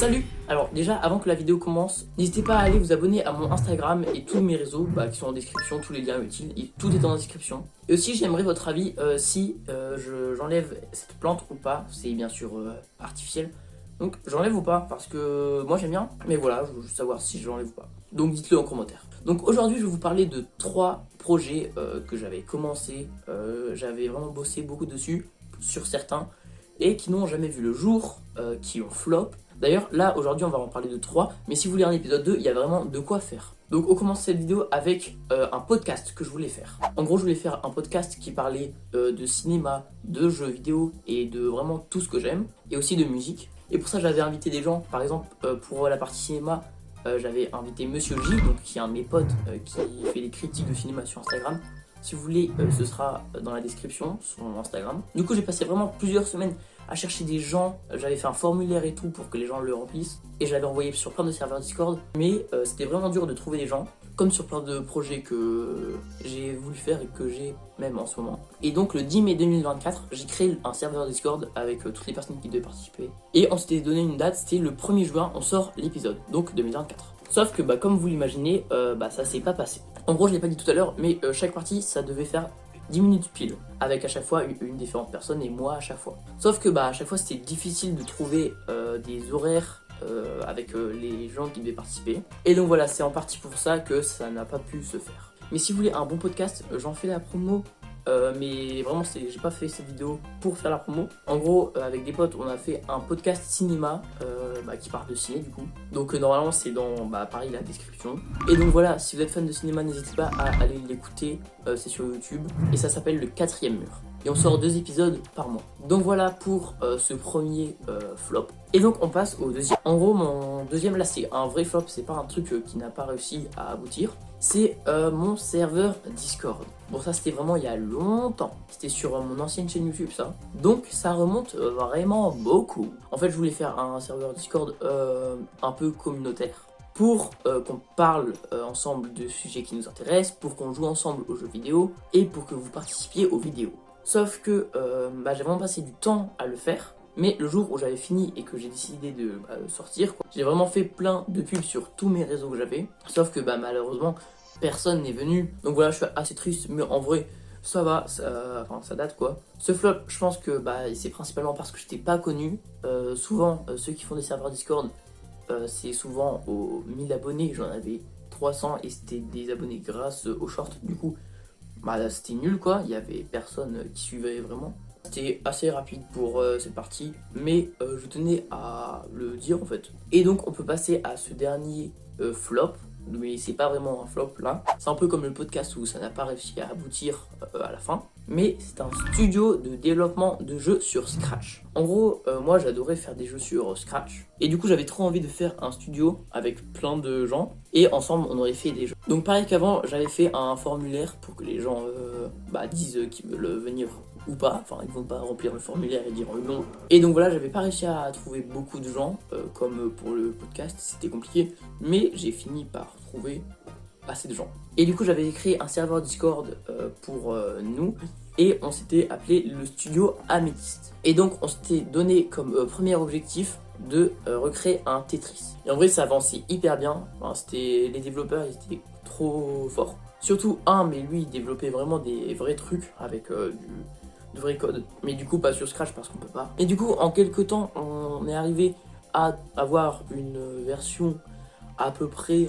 Salut! Alors déjà, avant que la vidéo commence, n'hésitez pas à aller vous abonner à mon Instagram et tous mes réseaux qui sont en description, tous les liens utiles, et tout est en description. Et aussi, j'aimerais votre avis si j'enlève cette plante ou pas. C'est bien sûr artificiel. Donc j'enlève ou pas, parce que moi j'aime bien, mais voilà, je veux juste savoir si je l'enlève ou pas. Donc dites-le en commentaire. Donc aujourd'hui, je vais vous parler de 3 projets que j'avais commencé. J'avais vraiment bossé beaucoup dessus, sur certains, et qui n'ont jamais vu le jour, qui ont flop. D'ailleurs, là, aujourd'hui, on va en parler de 3, mais si vous voulez un épisode 2, il y a vraiment de quoi faire. Donc, on commence cette vidéo avec un podcast que je voulais faire. En gros, je voulais faire un podcast qui parlait de cinéma, de jeux vidéo et de vraiment tout ce que j'aime, et aussi de musique. Et pour ça, j'avais invité des gens, par exemple, pour la partie cinéma, j'avais invité Monsieur J, donc, qui est un de mes potes qui fait des critiques de cinéma sur Instagram. Si vous voulez, ce sera dans la description, son Instagram. Du coup, j'ai passé vraiment plusieurs semaines à chercher des gens. J'avais fait un formulaire et tout pour que les gens le remplissent. Et je l'avais envoyé sur plein de serveurs Discord. Mais c'était vraiment dur de trouver des gens. Comme sur plein de projets que j'ai voulu faire et que j'ai même en ce moment. Et donc le 10 mai 2024, j'ai créé un serveur Discord avec toutes les personnes qui devaient participer. Et on s'était donné une date, c'était le 1er juin, on sort l'épisode. Donc 2024. Sauf que comme vous l'imaginez, ça s'est pas passé. En gros, je l'ai pas dit tout à l'heure, mais chaque partie, ça devait faire 10 minutes pile, avec à chaque fois une différente personne et moi à chaque fois. Sauf que à chaque fois, c'était difficile de trouver des horaires avec les gens qui devaient participer. Et donc voilà, c'est en partie pour ça que ça n'a pas pu se faire. Mais si vous voulez un bon podcast, j'en fais la promo. Mais vraiment, j'ai pas fait cette vidéo pour faire la promo. En gros, avec des potes, on a fait un podcast cinéma qui parle de ciné du coup. Donc normalement, c'est dans pareil la description. Et donc voilà, si vous êtes fan de cinéma, n'hésitez pas à aller l'écouter. C'est sur YouTube et ça s'appelle Le 4e mur. Et on sort 2 épisodes par mois. Donc voilà pour ce premier flop. Et donc on passe au deuxième. En gros, mon deuxième là, c'est un vrai flop. C'est pas un truc qui n'a pas réussi à aboutir. C'est mon serveur Discord. Bon, ça c'était vraiment il y a longtemps. C'était sur mon ancienne chaîne YouTube ça. Donc ça remonte vraiment beaucoup. En fait, je voulais faire un serveur Discord un peu communautaire. Pour qu'on parle ensemble de sujets qui nous intéressent, pour qu'on joue ensemble aux jeux vidéo et pour que vous participiez aux vidéos. Sauf que j'ai vraiment passé du temps à le faire. Mais le jour où j'avais fini et que j'ai décidé de sortir, j'ai vraiment fait plein de pubs sur tous mes réseaux que j'avais. Sauf que malheureusement, personne n'est venu. Donc voilà, je suis assez triste, mais en vrai, ça va, ça date quoi. Ce flop, je pense que c'est principalement parce que je n'étais pas connu. Souvent, ceux qui font des serveurs Discord, c'est souvent aux 1000 abonnés. J'en avais 300 et c'était des abonnés grâce aux shorts. Du coup, c'était nul quoi, il y avait personne qui suivait vraiment. C'était assez rapide pour cette partie, mais je tenais à le dire en fait. Et donc on peut passer à ce dernier flop, mais c'est pas vraiment un flop là. C'est un peu comme le podcast où ça n'a pas réussi à aboutir à la fin. Mais c'est un studio de développement de jeux sur Scratch. En gros, moi j'adorais faire des jeux sur Scratch. Et du coup j'avais trop envie de faire un studio avec plein de gens. Et ensemble on aurait fait des jeux. Donc pareil qu'avant, j'avais fait un formulaire pour que les gens disent qu'ils veulent venir ou pas. Enfin ils vont pas remplir le formulaire et dire non. Et donc voilà, j'avais pas réussi à trouver beaucoup de gens. Comme pour le podcast, c'était compliqué. Mais j'ai fini par trouver assez de gens. Et du coup j'avais créé un serveur Discord pour nous et on s'était appelé le studio Améthyste. Et donc on s'était donné comme premier objectif de recréer un Tetris. Et en vrai ça avançait hyper bien, les développeurs ils étaient trop forts. Surtout mais lui il développait vraiment des vrais trucs avec du vrai code. Mais du coup pas sur Scratch parce qu'on peut pas. Et du coup en quelques temps on est arrivé à avoir une version à peu près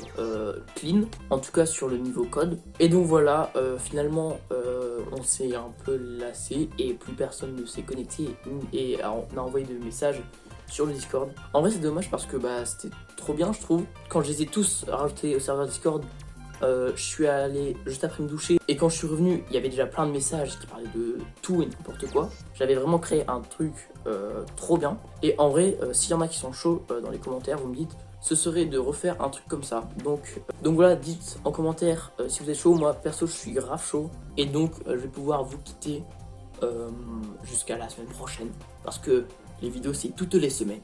clean, en tout cas sur le niveau code. Et donc voilà, finalement on s'est un peu lassé et plus personne ne s'est connecté et on a envoyé des messages sur le Discord. En vrai c'est dommage parce que c'était trop bien je trouve. Quand je les ai tous rajoutés au serveur Discord, je suis allé juste après me doucher et quand je suis revenu il y avait déjà plein de messages qui parlaient de tout et n'importe quoi. J'avais vraiment créé un truc trop bien. Et en vrai s'il y en a qui sont chauds dans les commentaires, vous me dites ce serait de refaire un truc comme ça. Donc voilà, dites en commentaire si vous êtes chaud. Moi perso je suis grave chaud. Et donc je vais pouvoir vous quitter jusqu'à la semaine prochaine. Parce que les vidéos c'est toutes les semaines.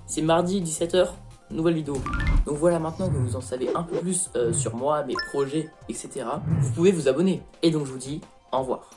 C'est mardi 17h, nouvelle vidéo. Donc voilà, maintenant que vous en savez un peu plus sur moi, mes projets, etc. Vous pouvez vous abonner. Et donc je vous dis au revoir.